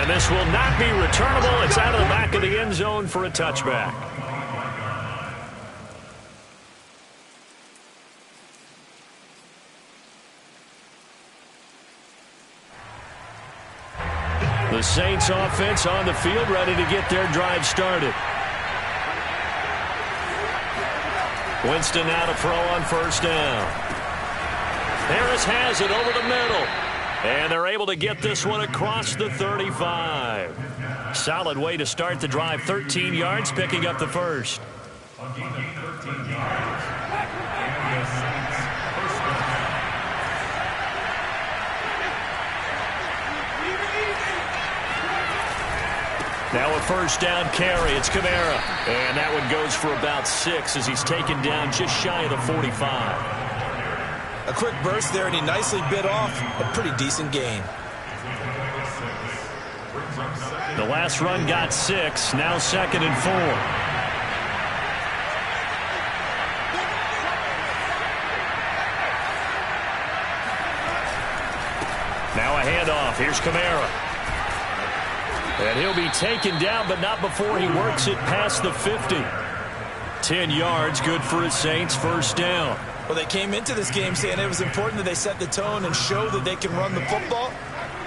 And this will not be returnable. It's out of the back of the end zone for a touchback. The Saints offense on the field, ready to get their drive started. Winston now to throw on first down. Harris has it over the middle. And they're able to get this one across the 35. Solid way to start the drive. 13 yards, picking up the first. Now a first down carry. It's Kamara. And that one goes for about 6 as he's taken down just shy of the 45. A quick burst there, and he nicely bit off a pretty decent gain. The last run got 6. Now 2nd and 4. Now a handoff. Here's Kamara. And he'll be taken down, but not before he works it past the 50. 10 yards, good for his Saints. First down. Well, they came into this game saying it was important that they set the tone and show that they can run the football.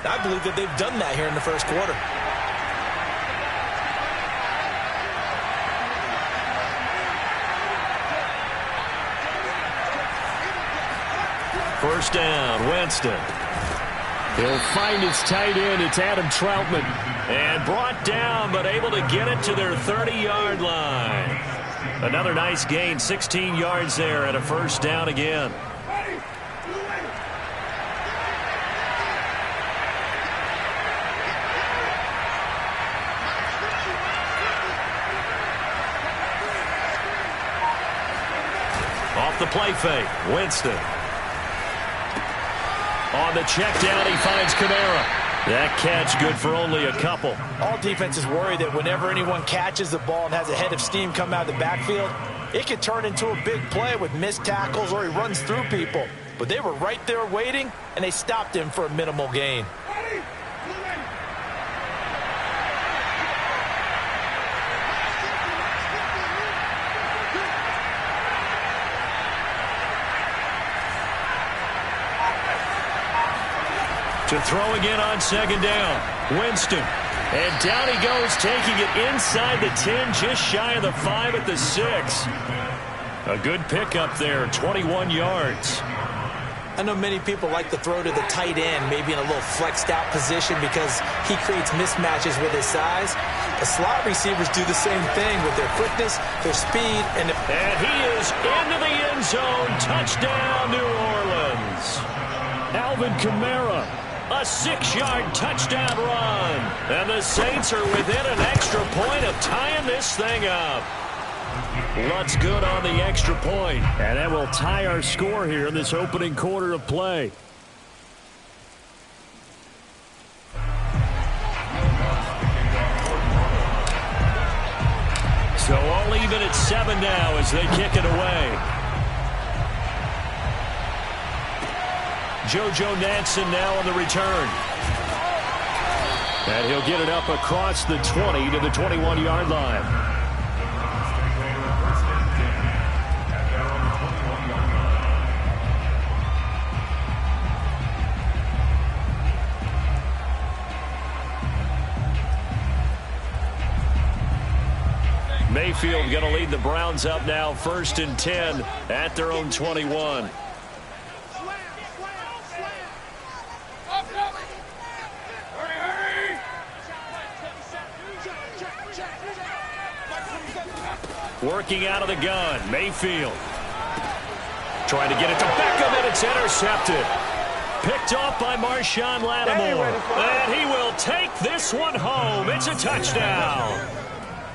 I believe that they've done that here in the first quarter. First down, Winston. He'll find his tight end. It's Adam Troutman. And brought down, but able to get it to their 30-yard line. Another nice gain, 16 yards there, and a first down again. Off the play fake, Winston. On the check down, he finds Kamara. That catch good for only a couple. All defenses worry that whenever anyone catches the ball and has a head of steam come out of the backfield, it could turn into a big play with missed tackles or he runs through people. But they were right there waiting, and they stopped him for a minimal gain. To throw again on second down. Winston. And down he goes, taking it inside the 10, just shy of the 5 at the 6. A good pickup there, 21 yards. I know many people like to throw to the tight end, maybe in a little flexed out position because he creates mismatches with his size. The slot receivers do the same thing with their quickness, their speed, and he is into the end zone. Touchdown, New Orleans. Alvin Kamara. A 6-yard touchdown run. And the Saints are within an extra point of tying this thing up. Lutz good on the extra point. And that will tie our score here in this opening quarter of play. So all even at 7 now as they kick it away. JoJo Natson now on the return. And he'll get it up across the 20 to the 21-yard line. Mayfield going to lead the Browns up now, 1st and 10 at their own 21. Working out of the gun, Mayfield. Trying to get it to Beckham, and it's intercepted. Picked off by Marshawn Lattimore. And he will take this one home. It's a touchdown.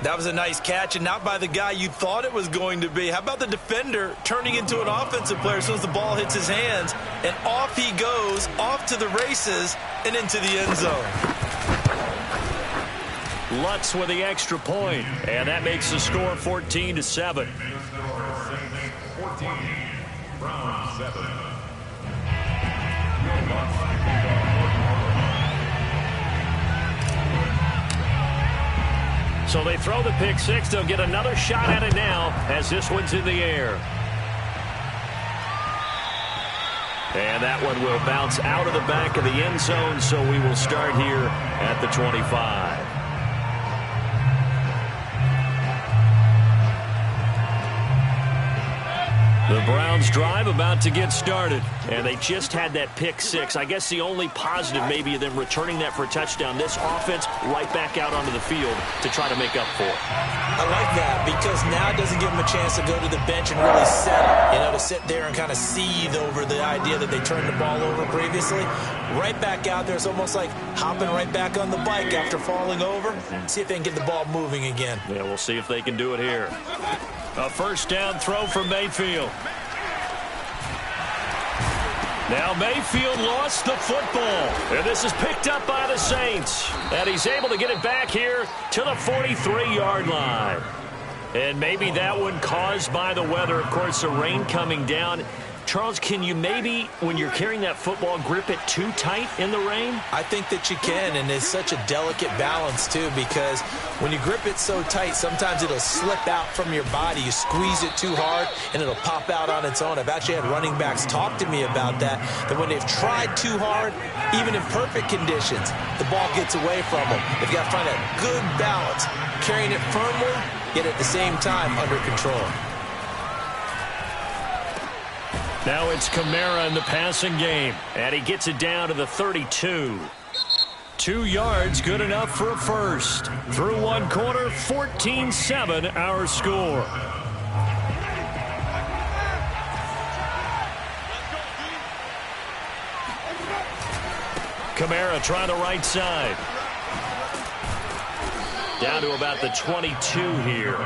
That was a nice catch, and not by the guy you thought it was going to be. How about the defender turning into an offensive player as soon as the ball hits his hands, and off he goes, off to the races, and into the end zone. Lutz with the extra point, and that makes the score 14-7. 14, Browns 7. So they throw the pick six. They'll get another shot at it now as this one's in the air. And that one will bounce out of the back of the end zone, so we will start here at the 25. The Browns drive about to get started, and they just had that pick six. I guess the only positive maybe of them returning that for a touchdown. This offense right back out onto the field to try to make up for it. I like that because now it doesn't give them a chance to go to the bench and really settle, to sit there and kind of seethe over the idea that they turned the ball over previously. Right back out there, it's almost like hopping right back on the bike after falling over. See if they can get the ball moving again. Yeah, we'll see if they can do it here. A first down throw for Mayfield. Now Mayfield lost the football. And this is picked up by the Saints. And he's able to get it back here to the 43-yard line. And maybe that one caused by the weather. Of course, the rain coming down. Charles, can you maybe, when you're carrying that football, grip it too tight in the rain? I think that you can, and it's such a delicate balance, too, because when you grip it so tight, sometimes it'll slip out from your body. You squeeze it too hard, and it'll pop out on its own. I've actually had running backs talk to me about that when they've tried too hard, even in perfect conditions, the ball gets away from them. They've got to find a good balance, carrying it firmly, yet at the same time under control. Now it's Kamara in the passing game, and he gets it down to the 32. 2 yards, good enough for a first. Through one quarter, 14-7 our score. Kamara trying the right side. Down to about the 22 here.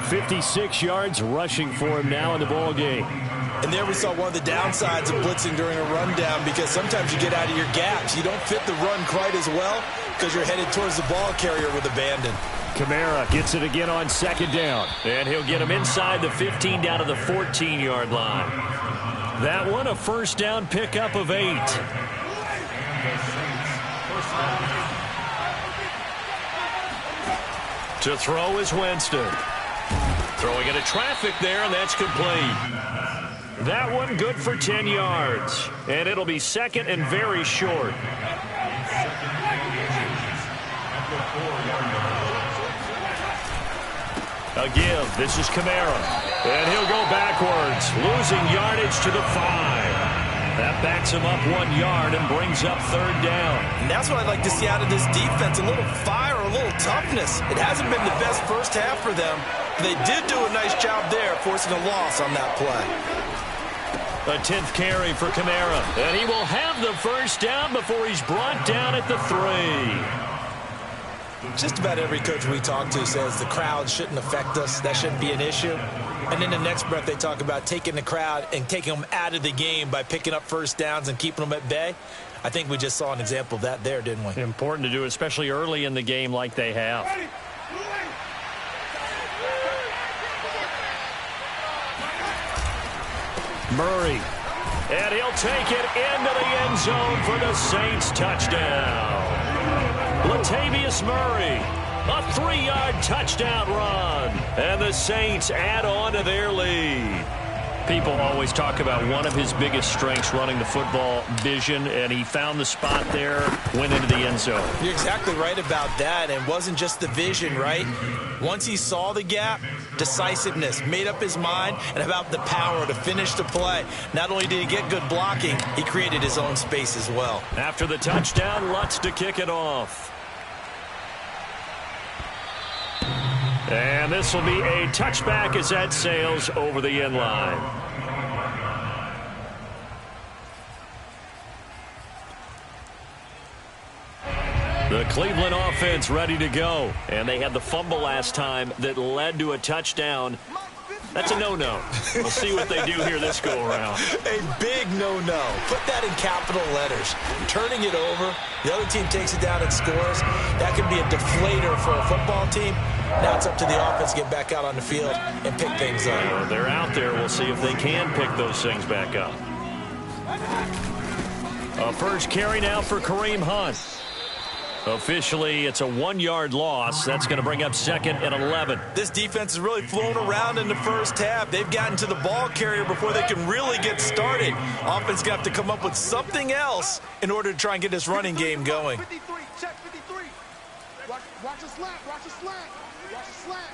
56 yards rushing for him now in the ball game. And there we saw one of the downsides of blitzing during a rundown, because sometimes you get out of your gaps. You don't fit the run quite as well because you're headed towards the ball carrier with abandon. Kamara gets it again on second down. And he'll get him inside the 15 down to the 14-yard line. That one a first down pickup of 8. To throw is Winston. Throwing into traffic there, and that's complete. That one good for 10 yards. And it'll be second and very short. A give. This is Kamara. And he'll go backwards, losing yardage to the 5. That backs him up 1 yard and brings up third down. And that's what I'd like to see out of this defense, a little fire, a little toughness. It hasn't been the best first half for them. They did do a nice job there, forcing a loss on that play. A 10th carry for Kamara. And he will have the first down before he's brought down at the 3. Just about every coach we talk to says the crowd shouldn't affect us. That shouldn't be an issue. And in the next breath, they talk about taking the crowd and taking them out of the game by picking up first downs and keeping them at bay. I think we just saw an example of that there, didn't we? Important to do, especially early in the game like they have. Murray. And he'll take it into the end zone for the Saints touchdown. Latavius Murray, a 3-yard touchdown run. And the Saints add on to their lead. People always talk about one of his biggest strengths, running the football, vision, and he found the spot there, went into the end zone. You're exactly right about that. It wasn't just the vision, right? Once he saw the gap, decisiveness, made up his mind, and about the power to finish the play. Not only did he get good blocking, he created his own space as well. After the touchdown, Lutz to kick it off. And this will be a touchback as that sails over the end line. The Cleveland offense ready to go. And they had the fumble last time that led to a touchdown. That's a no-no. We'll see what they do here this go-around. A big no-no. Put that in capital letters. Turning it over, the other team takes it down and scores. That can be a deflator for a football team. Now it's up to the offense to get back out on the field and pick things up. They're out there. We'll see if they can pick those things back up. A first carry now for Kareem Hunt. Officially, it's a 1-yard loss. That's going to bring up 2nd and 11. This defense is really flown around in the first half. They've gotten to the ball carrier before they can really get started. Offense going to have to come up with something else in order to try and get this running game going. 53, check 53. Watch a slant, watch a slant. Watch a slant.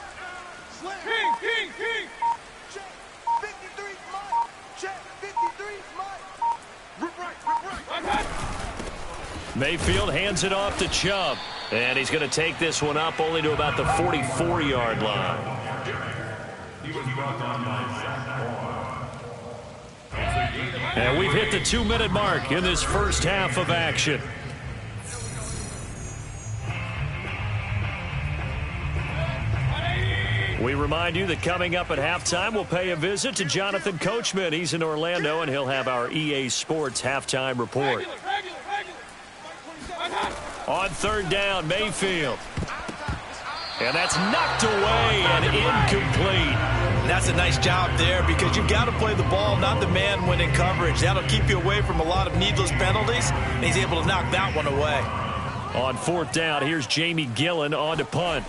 Slant. King. Check 53, Mike. Check 53, Mike. Rip right. Mayfield hands it off to Chubb. And he's going to take this one up only to about the 44-yard line. He was brought down by Zach Moore. And we've hit the 2-minute mark in this first half of action. We remind you that coming up at halftime, we'll pay a visit to Jonathan Coachman. He's in Orlando, and he'll have our EA Sports halftime report. On 3rd down, Mayfield. And that's knocked away and incomplete. And that's a nice job there because you've got to play the ball, not the man when in coverage. That'll keep you away from a lot of needless penalties, and he's able to knock that one away. On 4th down, here's Jamie Gillen on to punt.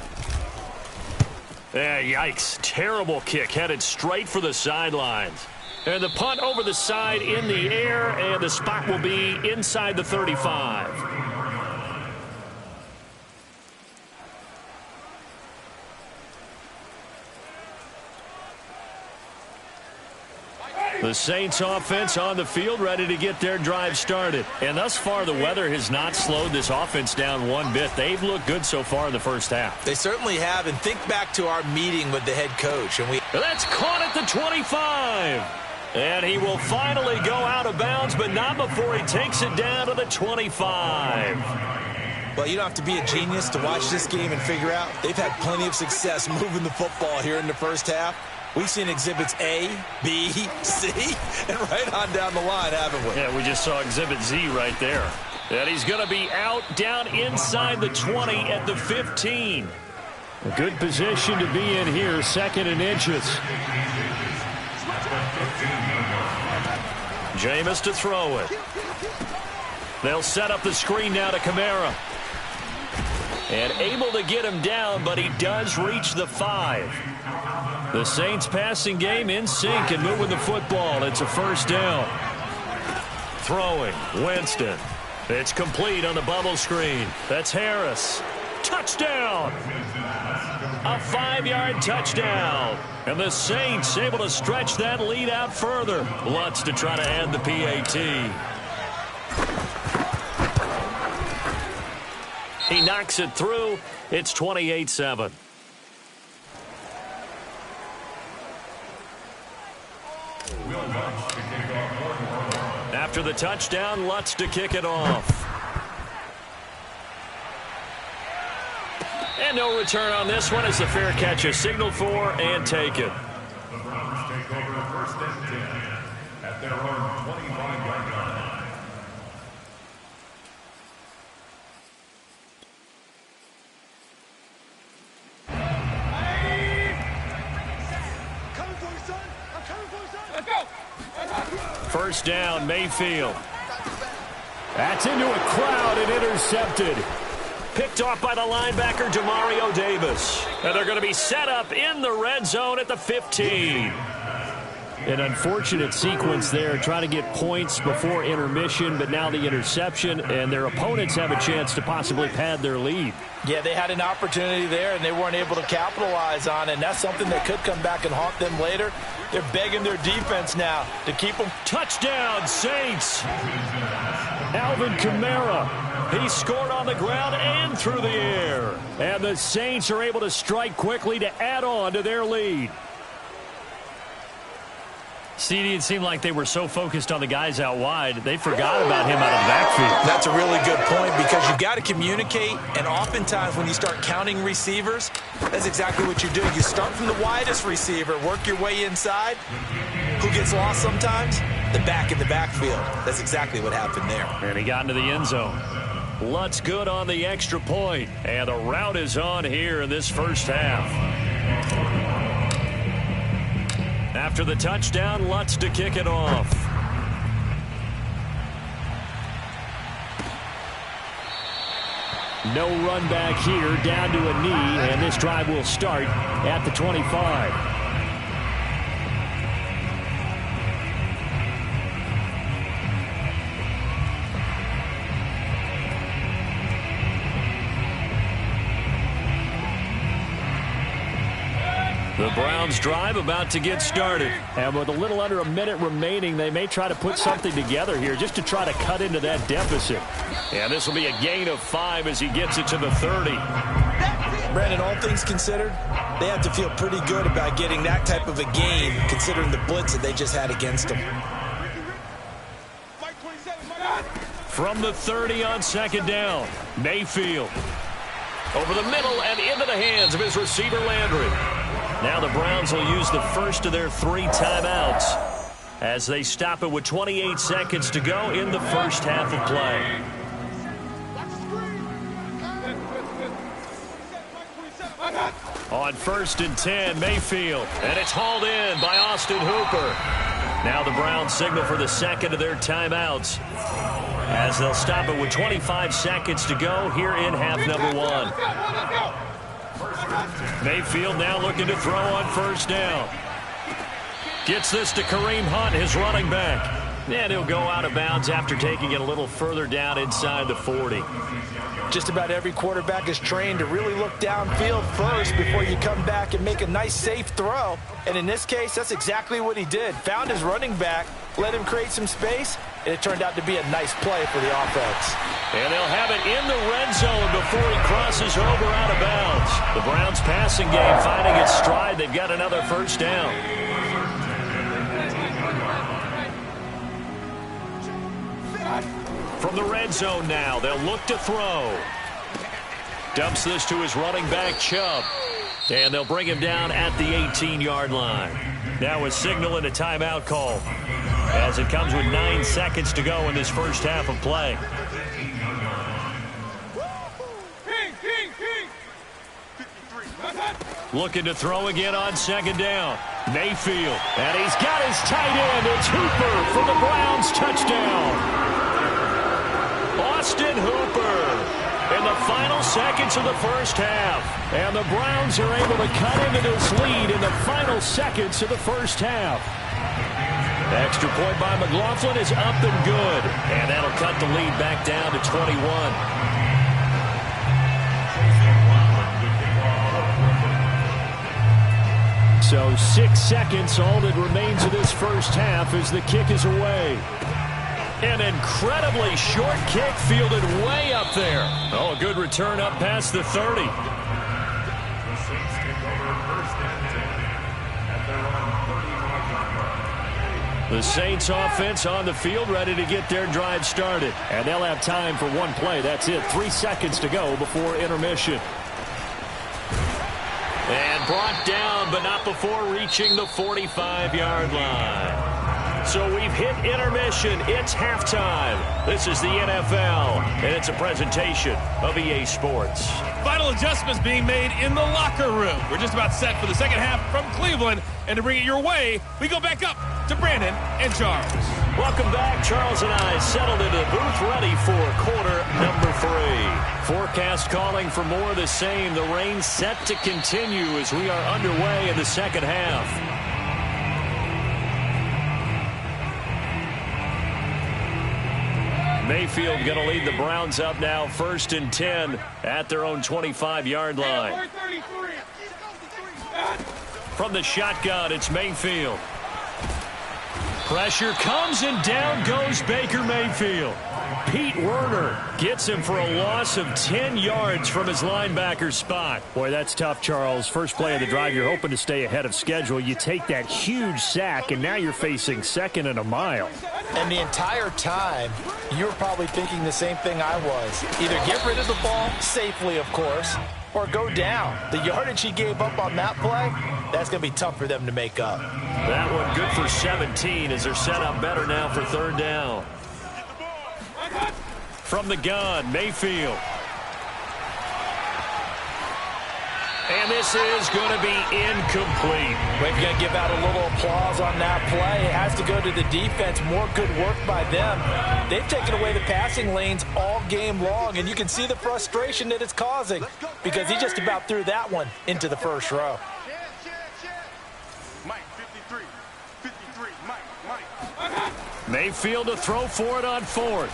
Yikes. Terrible kick headed straight for the sidelines. And the punt over the side in the air, and the spot will be inside the 35. The Saints offense on the field, ready to get their drive started. And thus far, the weather has not slowed this offense down one bit. They've looked good so far in the first half. They certainly have, and think back to our meeting with the head coach. And that's caught at the 25. And he will finally go out of bounds, but not before he takes it down to the 25. Well, you don't have to be a genius to watch this game and figure out they've had plenty of success moving the football here in the first half. We've seen exhibits A, B, C, and right on down the line, haven't we? Yeah, we just saw exhibit Z right there. And he's going to be out down inside the 20 at the 15. A good position to be in here, 2nd and inches. Jameis to throw it. They'll set up the screen now to Kamara. And able to get him down, but he does reach the 5. The Saints passing game in sync and moving the football. It's a 1st down. Throwing, Winston. It's complete on the bubble screen. That's Harris. Touchdown! A 5-yard touchdown. And the Saints able to stretch that lead out further. Lutz to try to add the PAT. He knocks it through. It's 28-7. After the touchdown, Lutz to kick it off. And no return on this one as the fair catch is signaled for and taken. The Browns take over 1st and 10 at their own 25-yard line. Coming for you, son. I'm coming for you, son. Let's go. 1st down, Mayfield. That's into a crowd and intercepted. Picked off by the linebacker, Demario Davis. And they're going to be set up in the red zone at the 15. An unfortunate sequence there, trying to get points before intermission, but now the interception, and their opponents have a chance to possibly pad their lead. Yeah, they had an opportunity there, and they weren't able to capitalize on it, and that's something that could come back and haunt them later. They're begging their defense now to keep them. Touchdown, Saints! Alvin Kamara. He scored on the ground and through the air. And the Saints are able to strike quickly to add on to their lead. CD, it seemed like they were so focused on the guys out wide, they forgot about him out of the backfield. That's a really good point because you've got to communicate, and oftentimes when you start counting receivers, that's exactly what you do. You start from the widest receiver, work your way inside. Who gets lost sometimes? The back in the backfield. That's exactly what happened there. And he got into the end zone. Lutz good on the extra point, and the route is on here in this first half. After the touchdown, Lutz to kick it off. No run back here, down to a knee, and this drive will start at the 25. The Browns drive about to get started. And with a little under a minute remaining, they may try to put something together here just to try to cut into that deficit. And this will be a gain of 5 as he gets it to the 30. Brandon, all things considered, they have to feel pretty good about getting that type of a gain considering the blitz that they just had against them. From the 30 on second down, Mayfield. Over the middle and into the hands of his receiver, Landry. Now the Browns will use the first of their 3 timeouts as they stop it with 28 seconds to go in the first half of play. On 1st and 10, Mayfield, and it's hauled in by Austin Hooper. Now the Browns signal for the second of their timeouts as they'll stop it with 25 seconds to go here in half number 1. Mayfield now looking to throw on 1st down. Gets this to Kareem Hunt, his running back. And he'll go out of bounds after taking it a little further down inside the 40. Just about every quarterback is trained to really look downfield first before you come back and make a nice, safe throw. And in this case, that's exactly what he did. Found his running back, let him create some space, and it turned out to be a nice play for the offense. And they'll have it in the red zone before he crosses over out of bounds. The Browns passing game finding its stride. They've got another 1st down. From the red zone now, they'll look to throw. Dumps this to his running back, Chubb. And they'll bring him down at the 18-yard line. Now a signal and a timeout call as it comes with 9 seconds to go in this first half of play. Looking to throw again on 2nd down. Mayfield, and he's got his tight end. It's Hooper for the Browns touchdown. Austin Hooper in the final seconds of the first half. And the Browns are able to cut into this lead in the final seconds of the first half. Extra point by McLaughlin is up and good. And that'll cut the lead back down to 21. So 6 seconds, all that remains of this first half as the kick is away. An incredibly short kick fielded way up there. Oh, a good return up past the 30. The Saints offense on the field ready to get their drive started. And they'll have time for one play. That's it. 3 seconds to go before intermission. And brought down, but not before reaching the 45-yard line. So we've hit intermission. It's halftime. This is the NFL, and it's a presentation of EA Sports. Final adjustments being made in the locker room. We're just about set for the second half from Cleveland. And to bring it your way, we go back up to Brandon and Charles. Welcome back. Charles and I settled into the booth ready for quarter number 3. Forecast calling for more of the same. The rain set to continue as we are underway in the second half. Mayfield going to lead the Browns up now, 1st and 10 at their own 25-yard line. From the shotgun, it's Mayfield. Pressure comes and down goes Baker Mayfield. Pete Werner gets him for a loss of 10 yards from his linebacker spot. Boy, that's tough, Charles. First play of the drive, you're hoping to stay ahead of schedule. You take that huge sack, and now you're facing 2nd and a mile. And the entire time, you were probably thinking the same thing I was. Either get rid of the ball, safely, of course, or go down. The yardage he gave up on that play, that's going to be tough for them to make up. That one good for 17 as they're set up better now for 3rd down. From the gun, Mayfield. And this is going to be incomplete. Well, if you're going to give out a little applause on that play, it has to go to the defense. More good work by them. They've taken away the passing lanes all game long, and you can see the frustration that it's causing because he just about threw that one into the first row. Mike, 53, Mike. Mayfield to throw for it on fourth.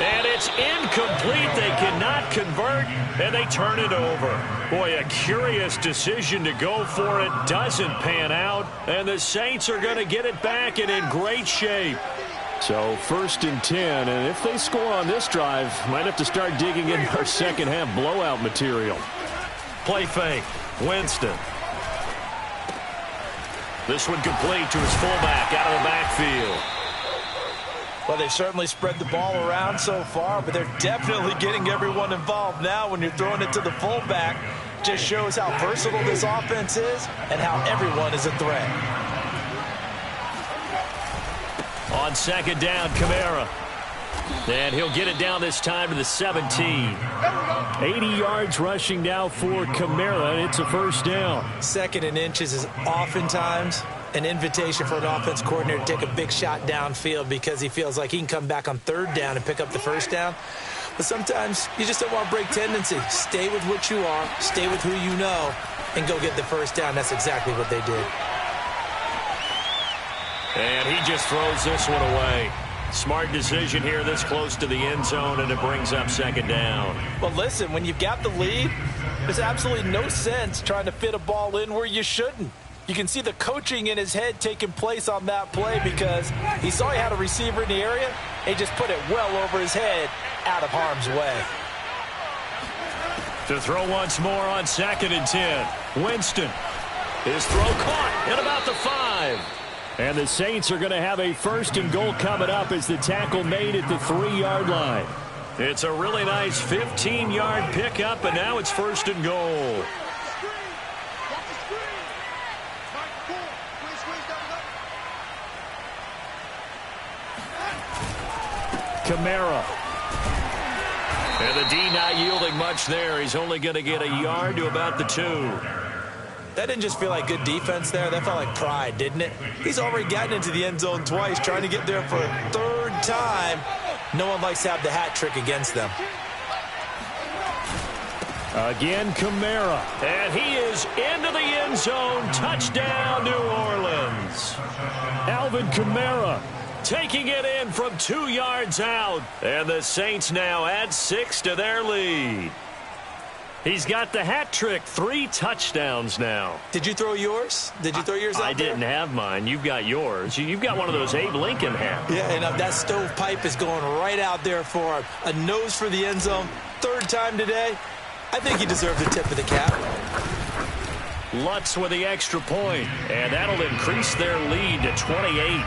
And it's incomplete. They cannot convert, and they turn it over. Boy, a curious decision to go for it. Doesn't pan out, and the Saints are going to get it back and in great shape. So 1st and 10, and if they score on this drive, might have to start digging in our second half blowout material. Play fake. Winston. This one complete to his fullback out of the backfield. Well, they've certainly spread the ball around so far, but they're definitely getting everyone involved now when you're throwing it to the fullback. Just shows how versatile this offense is and how everyone is a threat. On second down, Kamara. And he'll get it down this time to the 17. 80 yards rushing now for Kamara, and it's a first down. 2nd and inches is oftentimes an invitation for an offense coordinator to take a big shot downfield because he feels like he can come back on 3rd down and pick up the first down. But sometimes you just don't want to break tendency. Stay with what you are, stay with who you know, and go get the first down. That's exactly what they did. And he just throws this one away. Smart decision here this close to the end zone, and it brings up 2nd down. Well, listen, when you've got the lead, there's absolutely no sense trying to fit a ball in where you shouldn't. You can see the coaching in his head taking place on that play because he saw he had a receiver in the area and he just put it well over his head out of harm's way. To throw once more on 2nd and 10. Winston. His throw caught at about the 5. And the Saints are going to have a 1st and goal coming up as the tackle made at the 3-yard line. It's a really nice 15-yard pickup, and now it's 1st and goal. Kamara. And the D not yielding much there. He's only going to get a yard to about the 2. That didn't just feel like good defense there. That felt like pride, didn't it? He's already gotten into the end zone twice, trying to get there for a 3rd time. No one likes to have the hat trick against them. Again, Kamara. And he is into the end zone. Touchdown, New Orleans. Alvin Kamara taking it in from 2 yards out. And the Saints now add 6 to their lead. He's got the hat trick, 3 touchdowns now. Did you throw yours? Did you throw yours out I there? didn't have mine. You've got yours. You've got one of those Abe Lincoln hats. Yeah, and that stovepipe is going right out there for him. A nose for the end zone. 3rd time today. I think he deserved the tip of the cap. Lutz with the extra point, and that'll increase their lead to 28.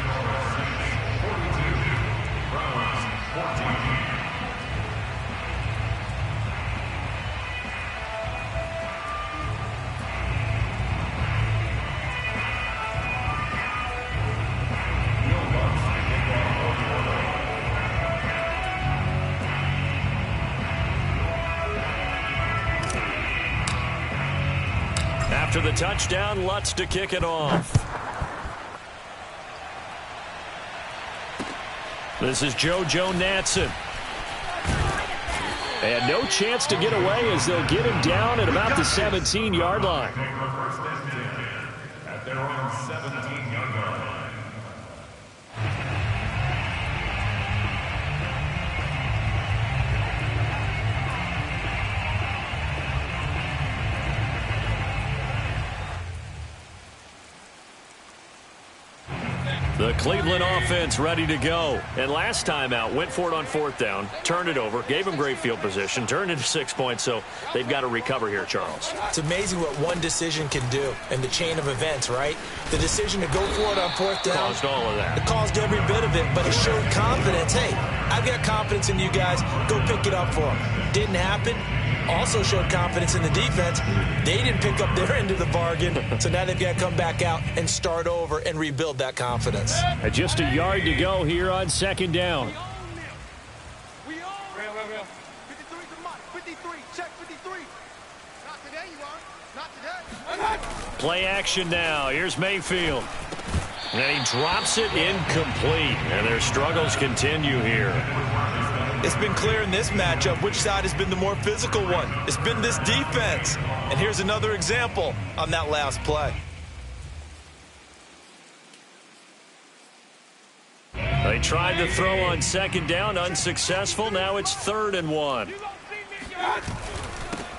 After the touchdown, Lutz to kick it off. This is JoJo Natson. And no chance to get away as they'll get him down at about the 17-yard line. At their own 17-yard line. The Cleveland offense ready to go. And last time out, went for it on 4th down, turned it over, gave them great field position, turned into 6 points, so they've got to recover here, Charles. It's amazing what one decision can do in the chain of events, right? The decision to go for it on 4th down. Caused all of that. It caused every bit of it, but it showed confidence. Hey, I've got confidence in you guys. Go pick it up for them. Didn't happen. Also showed confidence in the defense. They didn't pick up their end of the bargain, so now they've got to come back out and start over and rebuild that confidence. Just a yard to go here on 2nd down. We own. 53 to Mike. 53. Check 53. Not today, you are. Play action now. Here's Mayfield. And he drops it incomplete. And their struggles continue here. It's been clear in this matchup which side has been the more physical one. It's been this defense. And here's another example on that last play. They tried to throw on second down, unsuccessful. Now it's 3rd and 1.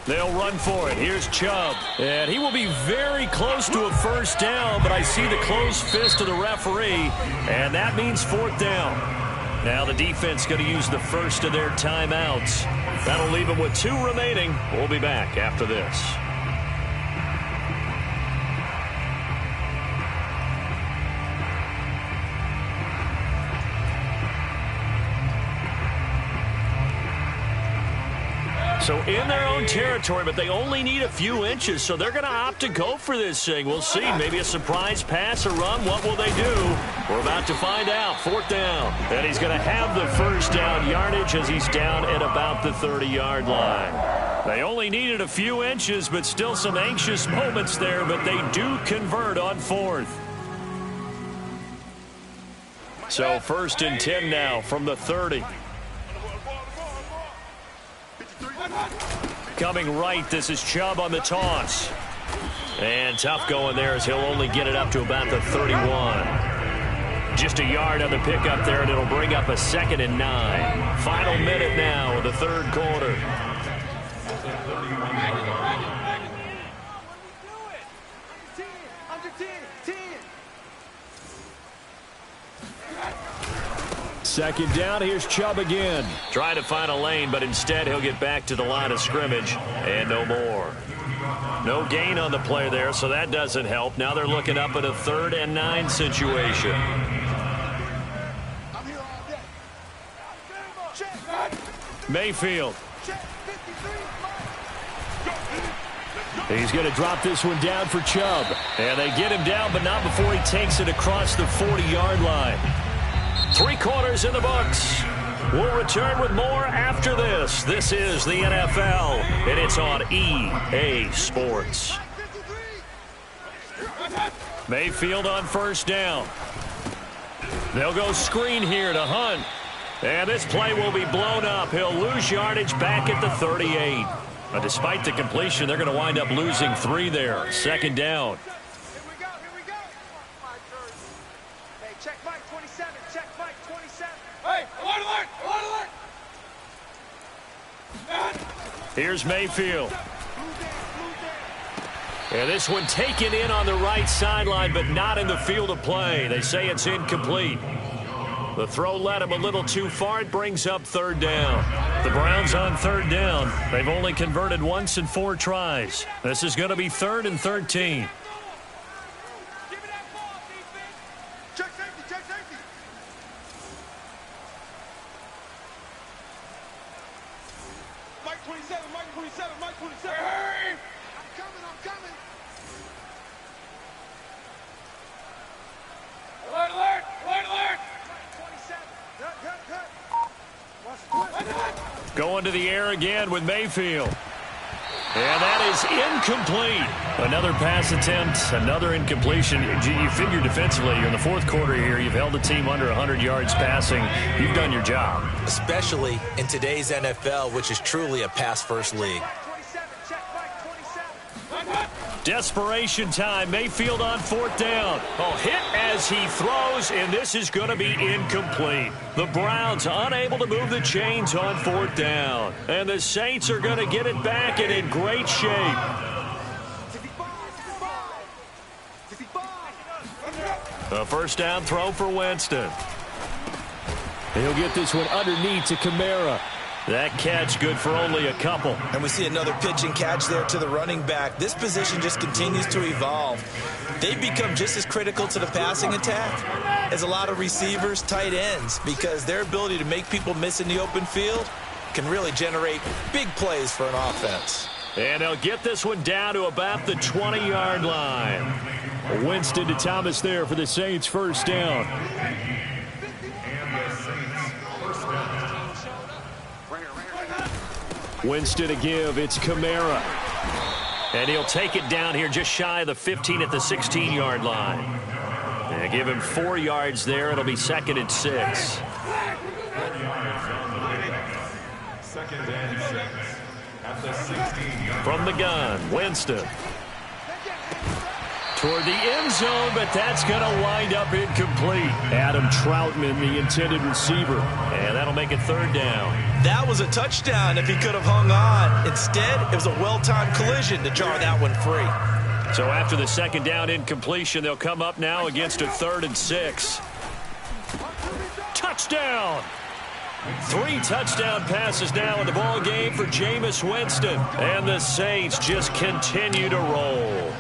They'll run for it. Here's Chubb. And he will be very close to a first down, but I see the closed fist of the referee, and that means 4th down. Now the defense going to use the first of their timeouts. That'll leave them with 2 remaining. We'll be back after this. So in their own territory, but they only need a few inches, so they're going to opt to go for this thing. We'll see. Maybe a surprise pass or run. What will they do? We're about to find out. 4th down. And he's going to have the first down yardage as he's down at about the 30-yard line. They only needed a few inches, but still some anxious moments there, but they do convert on 4th. So 1st and 10 now from the 30. Coming right, this is Chubb on the toss. And tough going there as he'll only get it up to about the 31. Just a yard on the pickup there, and it'll bring up a 2nd and 9. Final minute now of the 3rd quarter. Second down, here's Chubb again. Trying to find a lane, but instead he'll get back to the line of scrimmage and no more. No gain on the play there, so that doesn't help. Now they're looking up at a 3rd and 9 situation. Mayfield. He's going to drop this one down for Chubb. And they get him down, but not before he takes it across the 40-yard line. 3 quarters in the books. We'll return with more after this. This is the NFL, and it's on EA Sports. Mayfield on first down. They'll go screen here to Hunt. And this play will be blown up. He'll lose yardage back at the 38. But despite the completion, they're going to wind up losing 3 there. 2nd down. Here's Mayfield. And this one taken in on the right sideline, but not in the field of play. They say it's incomplete. The throw led him a little too far. It brings up 3rd down. The Browns on 3rd down. They've only converted once in 4 tries. This is going to be 3rd and 13. Going to the air again with Mayfield. And that is incomplete. Another pass attempt, another incompletion. You figure defensively, you're in the 4th quarter here. You've held the team under 100 yards passing. You've done your job. Especially in today's NFL, which is truly a pass-first league. Desperation time. Mayfield on 4th down. Oh, hit as he throws, and this is going to be incomplete. The Browns unable to move the chains on 4th down. And the Saints are going to get it back and in great shape. A first down throw for Winston. He'll get this one underneath to Kamara. That catch good for only a couple. And we see another pitch and catch there to the running back. This position just continues to evolve. They become just as critical to the passing attack as a lot of receivers, tight ends, because their ability to make people miss in the open field can really generate big plays for an offense. And they'll get this one down to about the 20-yard line. Winston to Thomas there for the Saints' first down. Winston to give. It's Kamara. And he'll take it down here just shy of the 15 at the 16-yard line. And give him 4 yards there. It'll be 2nd and 6. 2nd and 6 at the 16-yard. From the gun, Winston. Toward the end zone, but that's going to wind up incomplete. Adam Troutman, the intended receiver. And that'll make it 3rd down. That was a touchdown if he could have hung on. Instead, it was a well-timed collision to jar that one free. So after the 2nd down incompletion, they'll come up now against a 3rd and 6. Touchdown! 3 touchdown passes now in the ball game for Jameis Winston. And the Saints just continue to roll.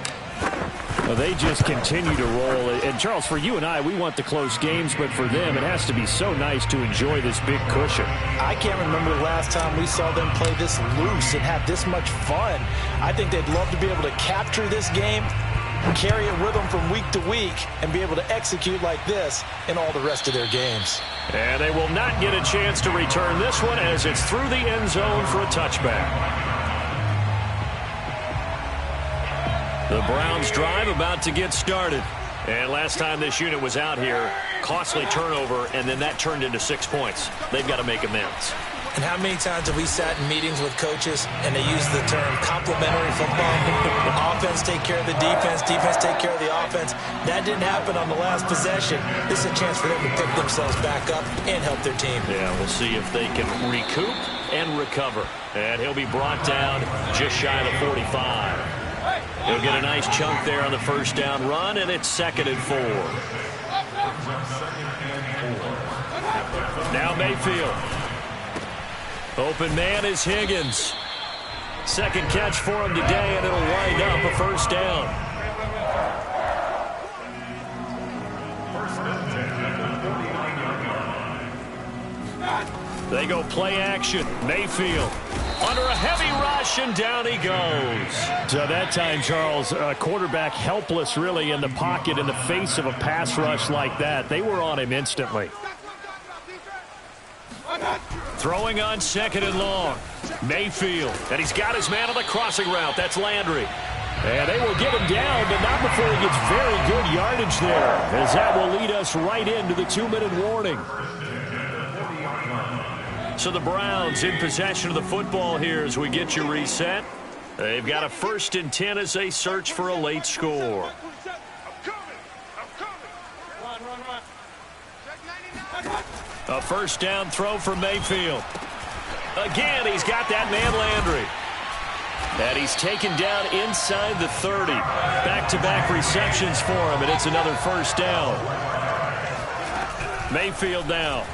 Well, they just continue to roll. And, Charles, for you and I, we want the close games, but for them, it has to be so nice to enjoy this big cushion. I can't remember the last time we saw them play this loose and have this much fun. I think they'd love to be able to capture this game, carry it with them from week to week, and be able to execute like this in all the rest of their games. And they will not get a chance to return this one as it's through the end zone for a touchback. The Browns drive about to get started. And last time this unit was out here, costly turnover, and then that turned into 6 points. They've got to make amends. And how many times have we sat in meetings with coaches and they use the term complementary football? Offense take care of the defense, defense take care of the offense. That didn't happen on the last possession. This is a chance for them to pick themselves back up and help their team. Yeah, we'll see if they can recoup and recover. And he'll be brought down just shy of the 45. He'll get a nice chunk there on the 1st down run, and it's 2nd and 4. Now Mayfield. Open man is Higgins. 2nd catch for him today, and it'll wind up a 1st down. They go play action. Mayfield under a heavy rush, and down he goes. So that time, Charles, a quarterback helpless really in the pocket in the face of a pass rush like that. They were on him instantly. Throwing on 2nd and long. Mayfield, and he's got his man on the crossing route. That's Landry. And they will get him down, but not before he gets very good yardage there, as that will lead us right into the 2-minute warning. So the Browns in possession of the football here as we get you reset. They've got a 1st and 10 as they search for a late score. A 1st down throw for Mayfield. Again, he's got that man Landry. And he's taken down inside the 30. Back-to-back receptions for him, and it's another 1st down. Mayfield now.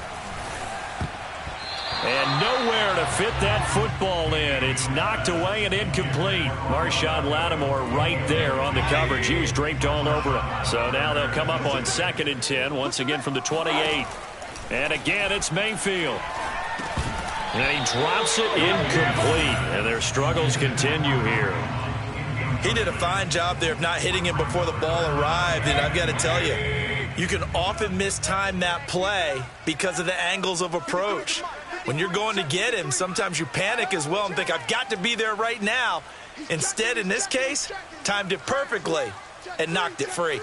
And nowhere to fit that football in. It's knocked away and incomplete. Marshawn Lattimore right there on the coverage. He was draped all over him. So now they'll come up on 2nd and 10, once again from the 28. And again, it's Mayfield. And he drops it incomplete. And their struggles continue here. He did a fine job there of not hitting him before the ball arrived. And I've got to tell you, you can often mistime that play because of the angles of approach. When you're going to get him, sometimes you panic as well and think, I've got to be there right now. Instead, in this case, timed it perfectly and knocked it free.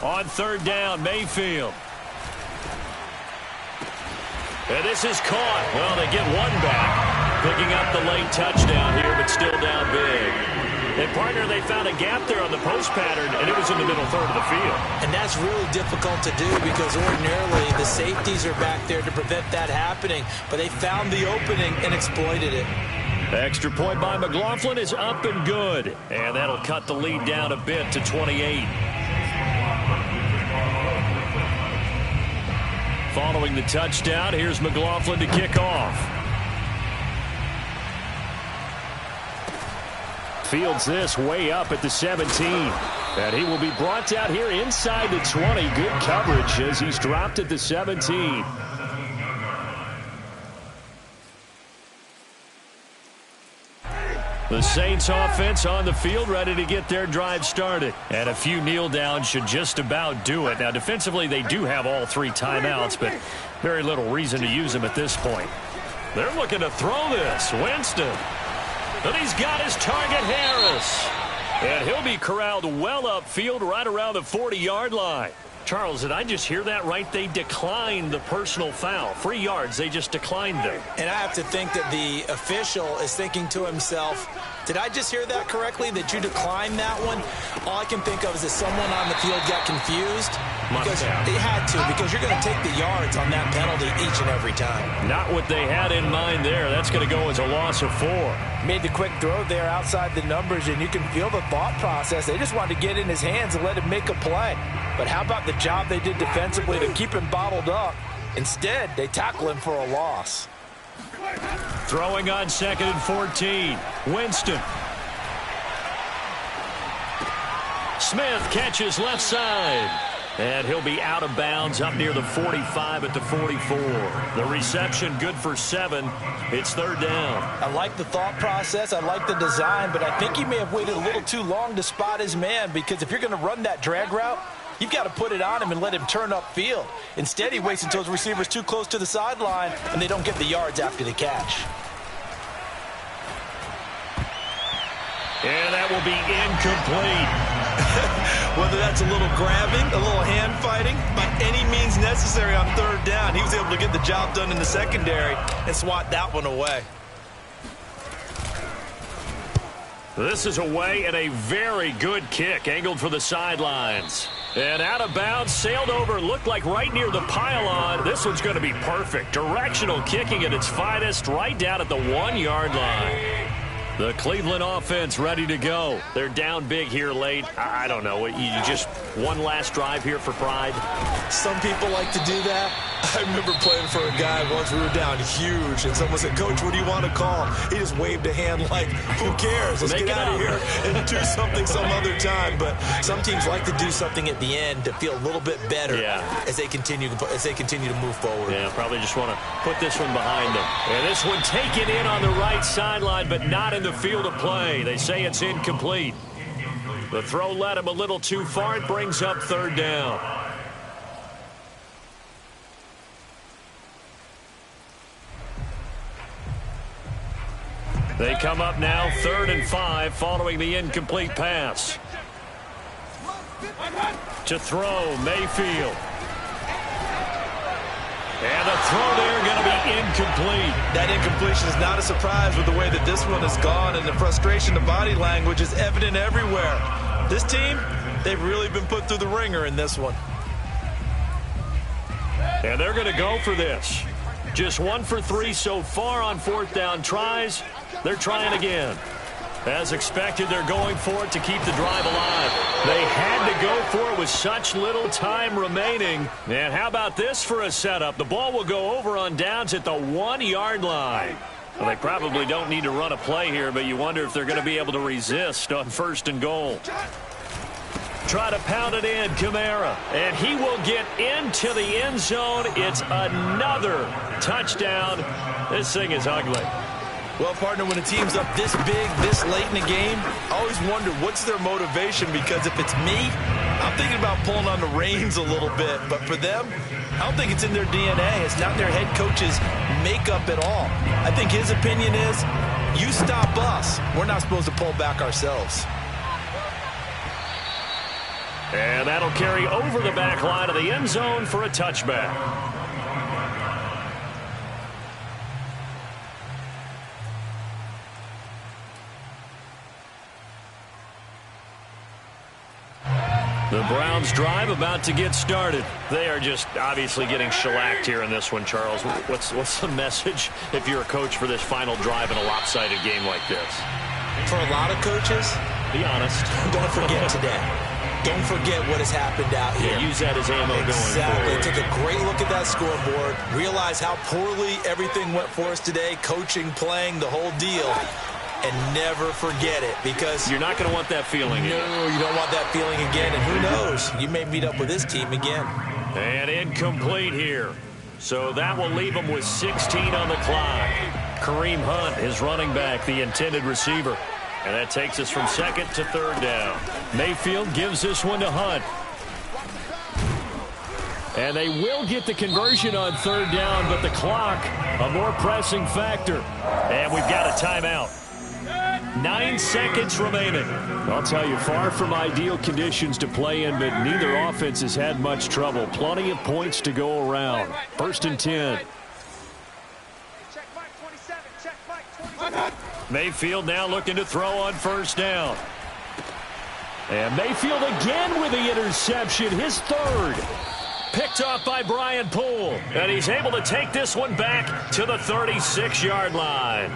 On 3rd down, Mayfield. And this is caught. Well, they get one back, picking up the late touchdown here, but still down big. And, partner, they found a gap there on the post pattern, and it was in the middle 3rd of the field. And that's really difficult to do because ordinarily the safeties are back there to prevent that happening. But they found the opening and exploited it. Extra point by McLaughlin is up and good. And that'll cut the lead down a bit to 28. Following the touchdown, here's McLaughlin to kick off. Fields this way up at the 17. And he will be brought out here inside the 20. Good coverage as he's dropped at the 17. The Saints offense on the field ready to get their drive started. And a few kneel downs should just about do it. Now defensively they do have all 3 timeouts, but very little reason to use them at this point. They're looking to throw this. Winston. And he's got his target, Harris. And he'll be corralled well upfield right around the 40-yard line. Charles, did I just hear that right? They declined the personal foul. 3 yards, they just declined them. And I have to think that the official is thinking to himself, did I just hear that correctly, that you declined that one? All I can think of is that someone on the field got confused. Because they had to, because you're going to take the yards on that penalty each and every time. Not what they had in mind there. That's going to go as a loss of 4. Made the quick throw there outside the numbers, and you can feel the thought process. They just wanted to get in his hands and let him make a play. But how about the job they did defensively to keep him bottled up? Instead, they tackle him for a loss. Throwing on 2nd and 14. Winston. Smith catches left side. And he'll be out of bounds up near the 45 at the 44. The reception good for 7. It's 3rd down. I like the thought process. I like the design. But I think he may have waited a little too long to spot his man. Because if you're going to run that drag route, you've got to put it on him and let him turn upfield. Instead, he waits until his receiver's too close to the sideline, and they don't get the yards after the catch. And that will be incomplete. Whether that's a little grabbing, a little hand fighting, by any means necessary on 3rd down, he was able to get the job done in the secondary and swat that one away. This is away and a very good kick, angled for the sidelines. And out of bounds, sailed over, looked like right near the pylon. This one's going to be perfect. Directional kicking at its finest, right down at the 1-yard line. The Cleveland offense ready to go. They're down big here late. I don't know. You just one last drive here for pride? Some people like to do that. I remember playing for a guy once. We were down huge, and someone said, "Coach, what do you want to call?" He just waved a hand like, who cares? Let's get out of here and do something some other time. But some teams like to do something at the end to feel a little bit better as they continue to move forward. Yeah, probably just want to put this one behind them. And this one taken in on the right sideline, but not in the field of play. They say it's incomplete. The throw led him a little too far. It brings up 3rd down. They come up now 3rd and 5 following the incomplete pass. To throw, Mayfield. And the throw there going to be incomplete. That incompletion is not a surprise with the way that this one has gone, and the frustration, the body language is evident everywhere. This team, they've really been put through the ringer in this one. And they're going to go for this. Just 1 for 3 so far on 4th down tries. They're trying again. As expected, they're going for it to keep the drive alive. They had to go for it with such little time remaining. And how about this for a setup? The ball will go over on downs at the 1-yard line. Well, they probably don't need to run a play here, but you wonder if they're going to be able to resist on 1st and goal. Try to pound it in, Kamara. And he will get into the end zone. It's another touchdown. This thing is ugly. Well, partner, when a team's up this big, this late in the game, I always wonder what's their motivation, because if it's me, I'm thinking about pulling on the reins a little bit. But for them, I don't think it's in their DNA. It's not their head coach's makeup at all. I think his opinion is, you stop us. We're not supposed to pull back ourselves. And that'll carry over the back line of the end zone for a touchback. The Browns drive about to get started. They are just obviously getting shellacked here in this one, Charles. What's the message if you're a coach for this final drive in a lopsided game like this? For a lot of coaches, be honest. Don't forget today. Don't forget what has happened out here. Yeah, use that as ammo going forward. Take a great look at that scoreboard. Realize how poorly everything went for us today. Coaching, playing, the whole deal. And never forget it, because you're not going to want that feeling again. No, you don't want that feeling again. And who knows? You may meet up with this team again. And incomplete here. So that will leave them with 16 on the clock. Kareem Hunt, his running back, the intended receiver. And that takes us from 2nd to 3rd down. Mayfield gives this one to Hunt. And they will get the conversion on third down, but the clock, a more pressing factor. And we've got a timeout. 9 seconds remaining. I'll tell you, far from ideal conditions to play in, but neither offense has had much trouble. Plenty of points to go around. 1st and 10. Check Mike 27. Check Mike 27. Mayfield now looking to throw on 1st down. And Mayfield again with the interception, his 3rd. Picked off by Brian Poole. And he's able to take this one back to the 36-yard line.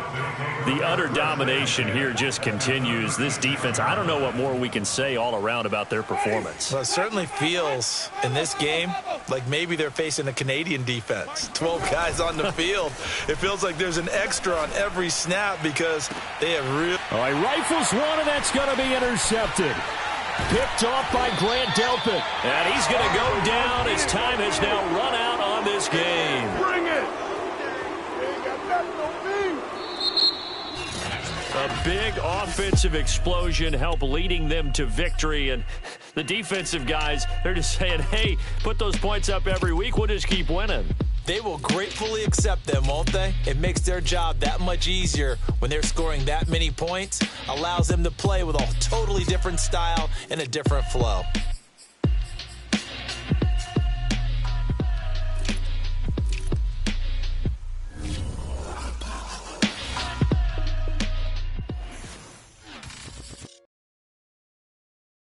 The utter domination here just continues. This defense, I don't know what more we can say all around about their performance. Well, it certainly feels in this game like maybe they're facing a Canadian defense. 12 guys on the field. It feels like there's an extra on every snap because they have really... Oh, he rifles one, and that's going to be intercepted. Picked off by Grant Delpit. And he's going to go down. His time has now run out on this game. Bring it. They ain't got nothing on me. A big offensive explosion helped leading them to victory. And the defensive guys, they're just saying, hey, put those points up every week. We'll just keep winning. They will gratefully accept them, won't they? It makes their job that much easier when they're scoring that many points. Allows them to play with a totally different style and a different flow.